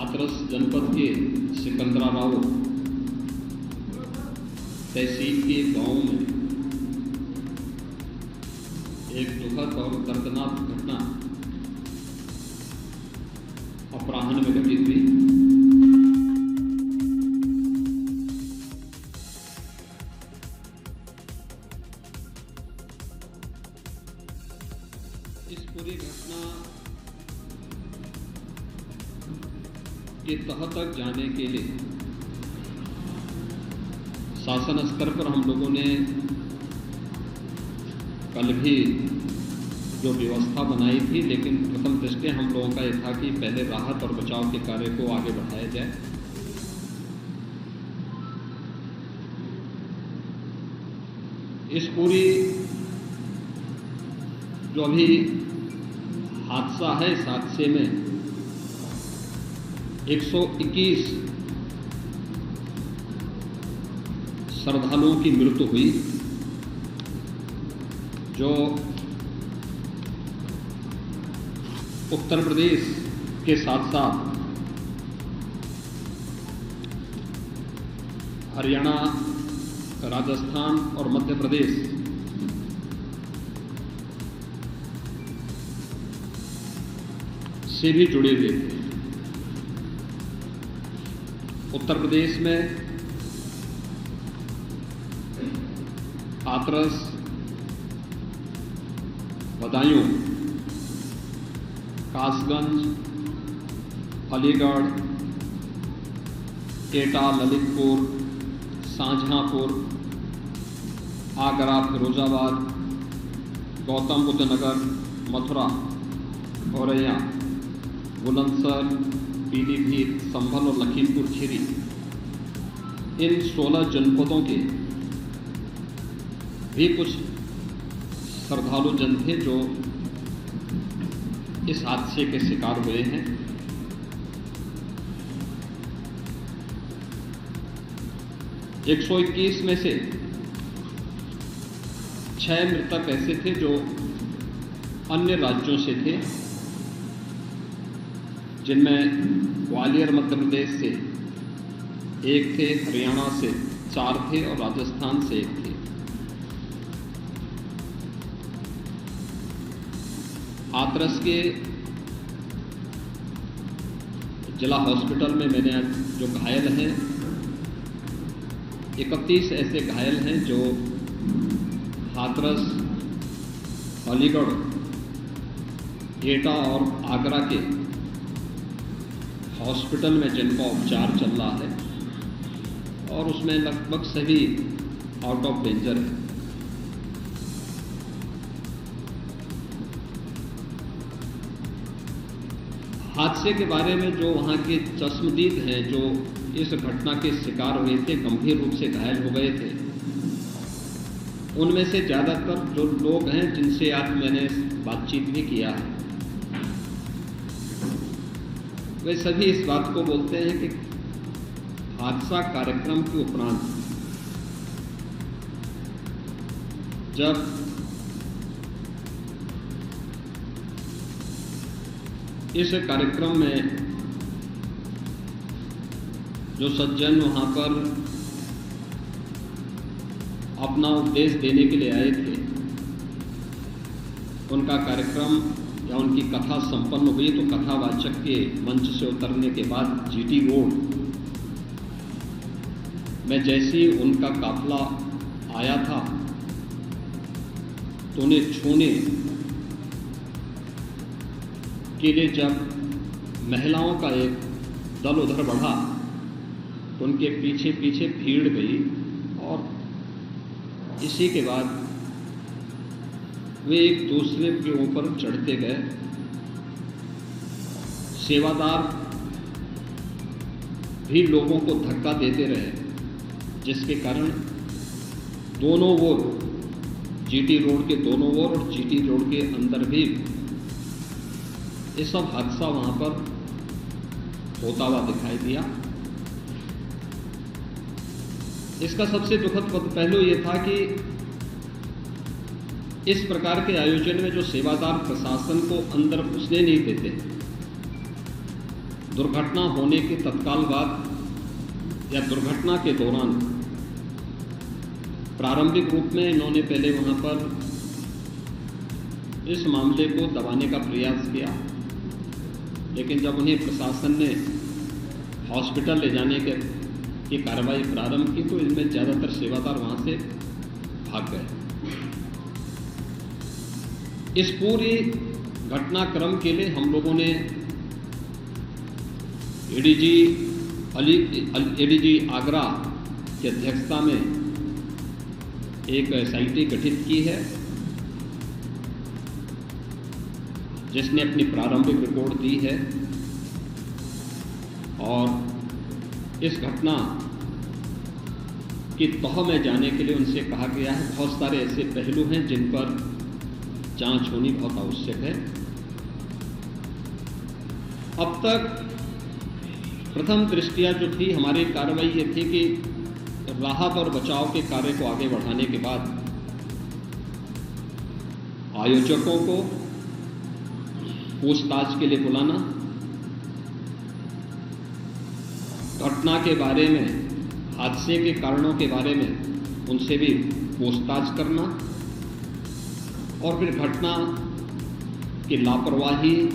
हाथरस जनपद के सिकंदराबाद तहसील के गांव में एक दुखद और दर्दनाक घटना अपराह्न में घटित हुई। इस पूरी घटना के तह तक जाने के लिए शासन स्तर पर हम लोगों ने कल भी जो व्यवस्था बनाई थी, लेकिन प्रथम दृष्टया हम लोगों का यह था कि पहले राहत और बचाव के कार्य को आगे बढ़ाया जाए। इस पूरी जो अभी हादसा है, इस हादसे में 121 श्रद्धालुओं की मृत्यु हुई, जो उत्तर प्रदेश के साथ साथ हरियाणा, राजस्थान और मध्य प्रदेश से भी जुड़े हुए थे। उत्तर प्रदेश में हाथरस, बदायूं, कासगंज, अलीगढ़, एटा, ललितपुर, शाहजहांपुर, आगरा, फिरोजाबाद, गौतम बुद्ध नगर, मथुरा, औरैया, बुलंदशहर, पीलीभीत, संभल और लखीमपुर खीरी, इन 16 जनपदों के भी कुछ श्रद्धालु जन थे जो इस हादसे के शिकार हुए हैं। एक 121 में से 6 मृतक ऐसे थे जो अन्य राज्यों से थे, जिनमें ग्वालियर मध्य प्रदेश से 1 थे, हरियाणा से 4 थे और राजस्थान से 1 थे। हाथरस के जिला हॉस्पिटल में मैंने जो घायल हैं, 31 ऐसे घायल हैं जो हाथरस, अलीगढ़, एटा और आगरा के हॉस्पिटल में जिनका उपचार चल रहा है, और उसमें लगभग सभी आउट ऑफ डेंजर है। हादसे के बारे में जो वहाँ के चश्मदीद हैं, जो इस घटना के शिकार हुए थे, गंभीर रूप से घायल हो गए थे, उनमें से ज़्यादातर जो लोग हैं जिनसे आज मैंने बातचीत भी किया है, वे सभी इस बात को बोलते हैं कि हादसा कार्यक्रम के उपरांत जब इस कार्यक्रम में जो सज्जन वहाँ पर अपना उपदेश देने के लिए आए थे, उनका कार्यक्रम या उनकी कथा संपन्न हुई तो कथावाचक के मंच से उतरने के बाद जीटी रोड में जैसे ही उनका काफिला आया था तो उन्हें छूने के लिए जब महिलाओं का एक दल उधर बढ़ा तो उनके पीछे पीछे भीड़ गई, और इसी के बाद वे एक दूसरे के ऊपर चढ़ते गए। सेवादार भी लोगों को धक्का देते रहे, जिसके कारण दोनों ओर, जीटी रोड के दोनों ओर और जीटी रोड के अंदर भी ये सब हादसा वहाँ पर होता हुआ दिखाई दिया। इसका सबसे दुखद पहलू ये था कि इस प्रकार के आयोजन में जो सेवादार प्रशासन को अंदर घुसने नहीं देते, दुर्घटना होने के तत्काल बाद या दुर्घटना के दौरान प्रारंभिक रूप में इन्होंने पहले वहाँ पर इस मामले को दबाने का प्रयास किया, लेकिन जब उन्हें प्रशासन ने हॉस्पिटल ले जाने की कार्रवाई प्रारंभ की तो इनमें ज़्यादातर सेवादार वहाँ से भाग गए। इस पूरी घटनाक्रम के लिए हम लोगों ने एडीजी आगरा की अध्यक्षता में एक SIT गठित की है, जिसने अपनी प्रारंभिक रिपोर्ट दी है और इस घटना की तह में जाने के लिए उनसे कहा गया है। बहुत सारे ऐसे पहलू हैं जिन पर जांच होनी बहुत आवश्यक है। अब तक प्रथम दृष्टया जो थी हमारी कार्रवाई ये थी कि राहत और बचाव के कार्य को आगे बढ़ाने के बाद आयोजकों को पूछताछ के लिए बुलाना, घटना के बारे में, हादसे के कारणों के बारे में उनसे भी पूछताछ करना और फिर घटना की लापरवाही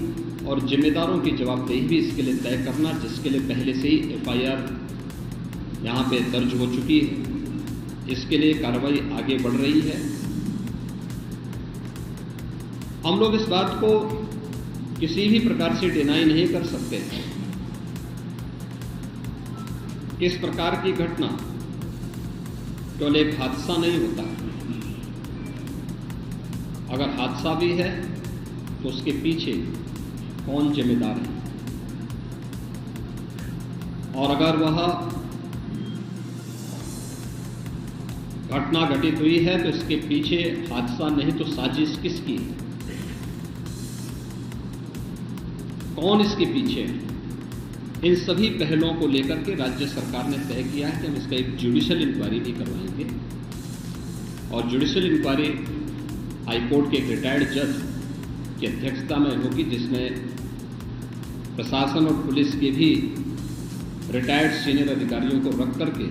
और जिम्मेदारों की जवाबदेही भी इसके लिए तय करना, जिसके लिए पहले से ही FIR यहाँ पे दर्ज हो चुकी है। इसके लिए कार्रवाई आगे बढ़ रही है। हम लोग इस बात को किसी भी प्रकार से डिनाई नहीं कर सकते कि इस प्रकार की घटना केवल एक हादसा नहीं होता। अगर हादसा भी है तो उसके पीछे कौन जिम्मेदार है, और अगर वह घटना घटित हुई है तो इसके पीछे हादसा नहीं तो साजिश किसकी है, कौन इसके पीछे है। इन सभी पहलुओं को लेकर के राज्य सरकार ने तय किया है कि हम इसका एक जुडिशियल इंक्वायरी भी करवाएंगे और जुडिशियल इंक्वायरी हाईकोर्ट के एक रिटायर्ड जज की अध्यक्षता में होगी, जिसमें प्रशासन और पुलिस के भी रिटायर्ड सीनियर अधिकारियों को रख करके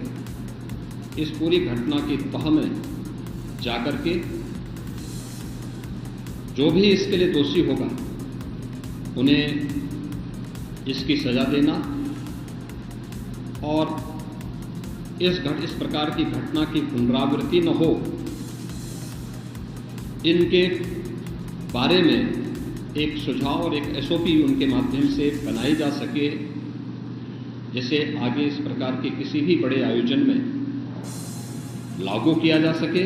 इस पूरी घटना की तह में जाकर के जो भी इसके लिए दोषी होगा उन्हें इसकी सजा देना और इस प्रकार की घटना की पुनरावृत्ति न हो, इनके बारे में एक सुझाव और एक SOP उनके माध्यम से बनाई जा सके, जिसे आगे इस प्रकार के किसी भी बड़े आयोजन में लागू किया जा सके।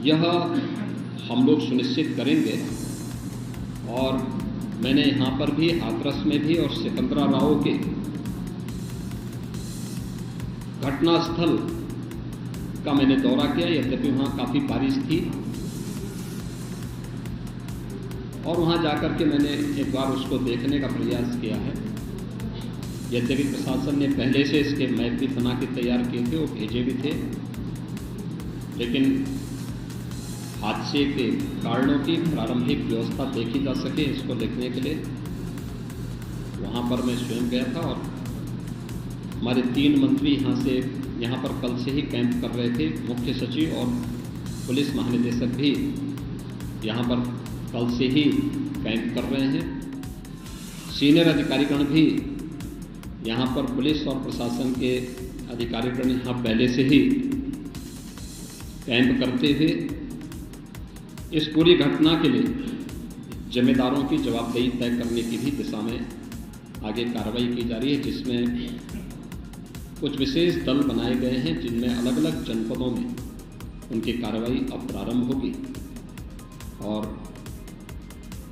यह हम लोग सुनिश्चित करेंगे। और मैंने यहाँ पर भी हाथरस में भी और सिकंदराबाद के घटनास्थल का मैंने दौरा किया, यद्यपि वहाँ काफ़ी बारिश थी और वहाँ जाकर के मैंने एक बार उसको देखने का प्रयास किया है। यद्यपि प्रशासन ने पहले से इसके मैप भी बना के तैयार किए थे, वो भेजे भी थे, लेकिन हादसे के कारणों की प्रारंभिक व्यवस्था देखी जा सके इसको देखने के लिए वहाँ पर मैं स्वयं गया था। और हमारे 3 मंत्री यहाँ पर कल से ही कैंप कर रहे थे। मुख्य सचिव और पुलिस महानिदेशक भी यहाँ पर कल से ही कैंप कर रहे हैं। सीनियर अधिकारीगण भी यहाँ पर पुलिस और प्रशासन के अधिकारीगण यहाँ पहले से ही कैंप करते हुए इस पूरी घटना के लिए जिम्मेदारों की जवाबदेही तय करने की भी दिशा में आगे कार्रवाई की जा रही है, जिसमें कुछ विशेष दल बनाए गए हैं जिनमें अलग अलग जनपदों में उनकी कार्रवाई अब प्रारंभ होगी और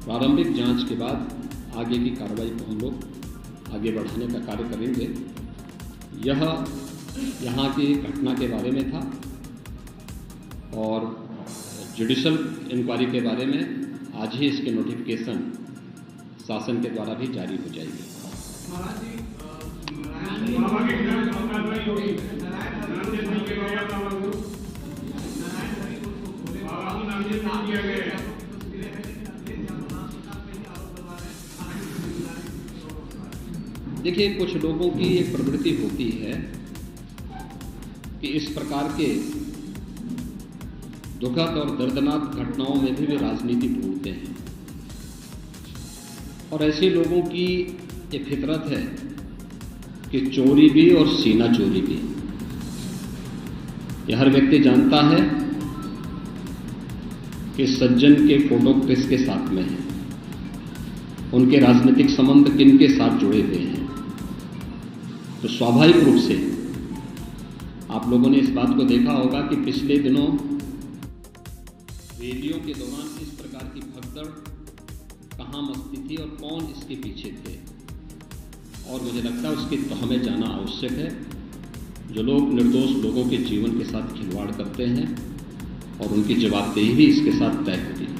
प्रारंभिक जांच के बाद आगे की कार्रवाई को हम लोग आगे बढ़ाने का कार्य करेंगे। यह यहाँ की घटना के बारे में था और जुडिशियल इंक्वायरी के बारे में आज ही इसके नोटिफिकेशन शासन के द्वारा भी जारी हो जाएगी। देखिए, कुछ लोगों की एक प्रवृत्ति होती है कि इस प्रकार के दुखद और दर्दनाक घटनाओं में भी वे राजनीति ढूंढते हैं, और ऐसे लोगों की एक फितरत है कि चोरी भी और सीना चोरी भी। यह हर व्यक्ति जानता है कि सज्जन के फोटो किसके साथ में है, उनके राजनीतिक संबंध किनके साथ जुड़े हुए हैं। तो स्वाभाविक रूप से आप लोगों ने इस बात को देखा होगा कि पिछले दिनों रैलियों के दौरान इस प्रकार की भगदड़ कहाँ मचती थी और कौन इसके पीछे थे, और मुझे लगता है उसकी तह में जाना आवश्यक है। जो लोग निर्दोष लोगों के जीवन के साथ खिलवाड़ करते हैं और उनकी जवाबदेही भी इसके साथ तय होती है।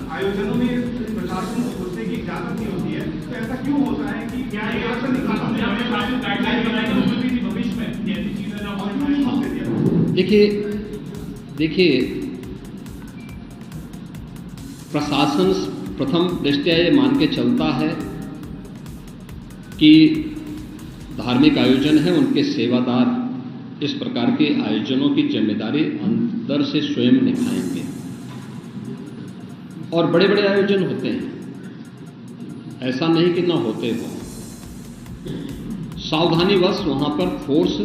आयोजनों में प्रशासन को घुसने की इजाजत नहीं होती है, तो ऐसा क्यों होता है कि क्या ये एक्शन भविष्य में ऐसी चीजें ना? देखिए, प्रशासन प्रथम दृष्टया ये मान के चलता है कि धार्मिक आयोजन है, उनके सेवादार इस प्रकार के आयोजनों की जिम्मेदारी अंदर से स्वयं निभाएंगे। और बड़े बड़े आयोजन होते हैं, ऐसा नहीं कि ना होते हो। सावधानीवश वहां पर फोर्स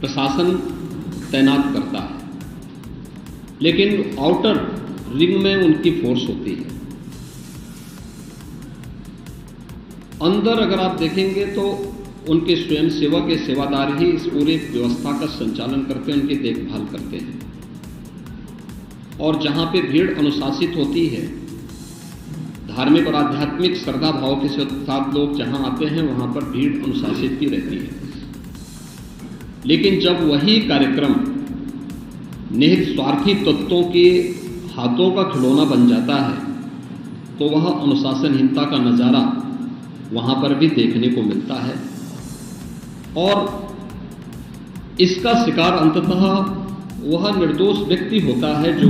प्रशासन तैनात करता है, लेकिन आउटर रिंग में उनकी फोर्स होती है। अंदर अगर आप देखेंगे तो उनके स्वयंसेवक के सेवादार ही इस पूरे व्यवस्था का संचालन करते हैं, उनकी देखभाल करते हैं। और जहां पे भीड़ अनुशासित होती है, धार्मिक और आध्यात्मिक श्रद्धा भाव के साथ लोग जहां आते हैं, वहां पर भीड़ अनुशासित भी रहती है। लेकिन जब वही कार्यक्रम निहित स्वार्थी तत्वों के हाथों का खिलौना बन जाता है, तो वह अनुशासनहीनता का नजारा वहां पर भी देखने को मिलता है। और इसका शिकार अंततः वह निर्दोष व्यक्ति होता है जो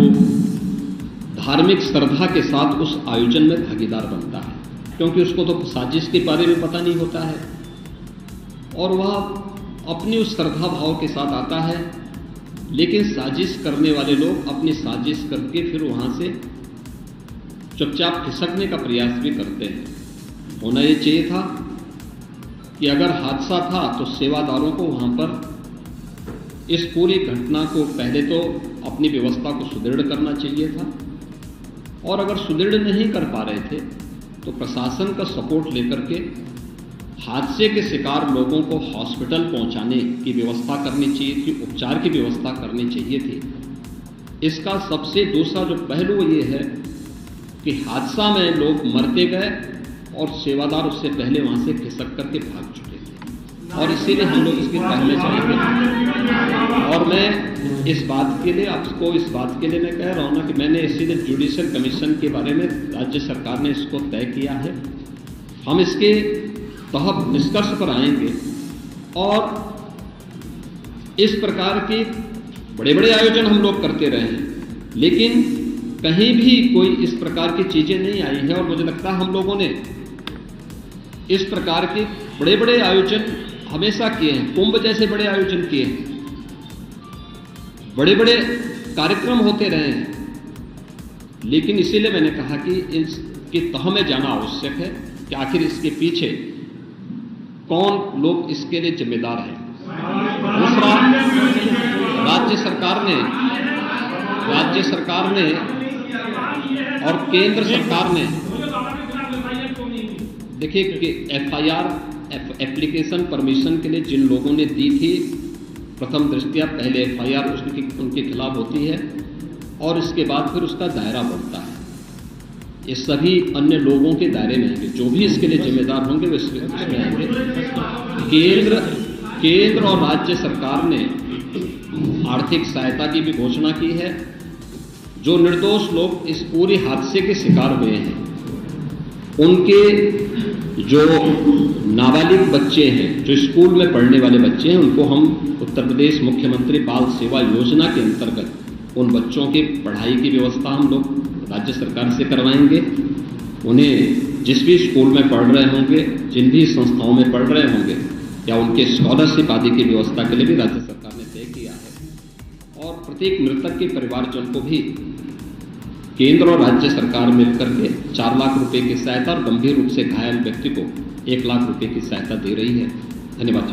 धार्मिक श्रद्धा के साथ उस आयोजन में भागीदार बनता है, क्योंकि उसको तो साजिश के बारे में पता नहीं होता है, और वह अपनी उस श्रद्धा भाव के साथ आता है। लेकिन साजिश करने वाले लोग अपनी साजिश करके फिर वहां से चुपचाप खिसकने का प्रयास भी करते हैं। होना ये चाहिए था कि अगर हादसा था तो सेवादारों को वहां पर इस पूरी घटना को पहले तो अपनी व्यवस्था को सुदृढ़ करना चाहिए था, और अगर सुदृढ़ नहीं कर पा रहे थे तो प्रशासन का सपोर्ट लेकर के हादसे के शिकार लोगों को हॉस्पिटल पहुंचाने की व्यवस्था करनी चाहिए थी, उपचार की व्यवस्था करनी चाहिए थी। इसका सबसे दूसरा जो पहलू ये है कि हादसा में लोग मरते गए और सेवादार उससे पहले वहां से खिसक करके भाग चुके थे, और इसीलिए हम लोग इसके पहले जाएंगे। और मैं इस बात के लिए आपको इस बात के लिए मैं कह रहा हूं ना कि मैंने इसीलिए जुडिशियल कमीशन के बारे में राज्य सरकार ने इसको तय किया है। हम इसके तहत निष्कर्ष पर आएंगे, और इस प्रकार के बड़े बड़े आयोजन हम लोग करते रहे हैं, लेकिन कहीं भी कोई इस प्रकार की चीजें नहीं आई है। और मुझे लगता है हम लोगों ने इस प्रकार के बड़े बड़े आयोजन हमेशा किए हैं, कुंभ जैसे बड़े आयोजन किए हैं, बड़े बड़े कार्यक्रम होते रहे हैं। लेकिन इसीलिए मैंने कहा कि इसकी तह में जाना आवश्यक है कि आखिर इसके पीछे कौन लोग इसके लिए जिम्मेदार हैं। दूसरा, राज्य सरकार ने और केंद्र सरकार ने, देखिए कि एफआईआर एप्लीकेशन परमिशन के लिए जिन लोगों ने दी थी, प्रथम दृष्टया पहले एफआईआर उनके खिलाफ होती है और इसके बाद फिर उसका दायरा बढ़ता है। ये सभी अन्य लोगों के दायरे में आएंगे, जो भी इसके लिए जिम्मेदार होंगे वे इसमें आएंगे। केंद्र और राज्य सरकार ने आर्थिक सहायता की भी घोषणा की है। जो निर्दोष लोग इस पूरे हादसे के शिकार हुए हैं, उनके जो नाबालिग बच्चे हैं, जो स्कूल में पढ़ने वाले बच्चे हैं, उनको हम उत्तर प्रदेश मुख्यमंत्री बाल सेवा योजना के अंतर्गत उन बच्चों की पढ़ाई की व्यवस्था हम लोग राज्य सरकार से करवाएंगे। उन्हें जिस भी स्कूल में पढ़ रहे होंगे, जिन भी संस्थाओं में पढ़ रहे होंगे, या उनके स्कॉलरशिप आदि की व्यवस्था के लिए भी राज्य सरकार ने तय किया है। और प्रत्येक मृतक के परिवारजन को भी केंद्र और राज्य सरकार मिलकर के 4 लाख रुपए की सहायता और गंभीर रूप से घायल व्यक्ति को 1 लाख रुपए की सहायता दे रही है। धन्यवाद।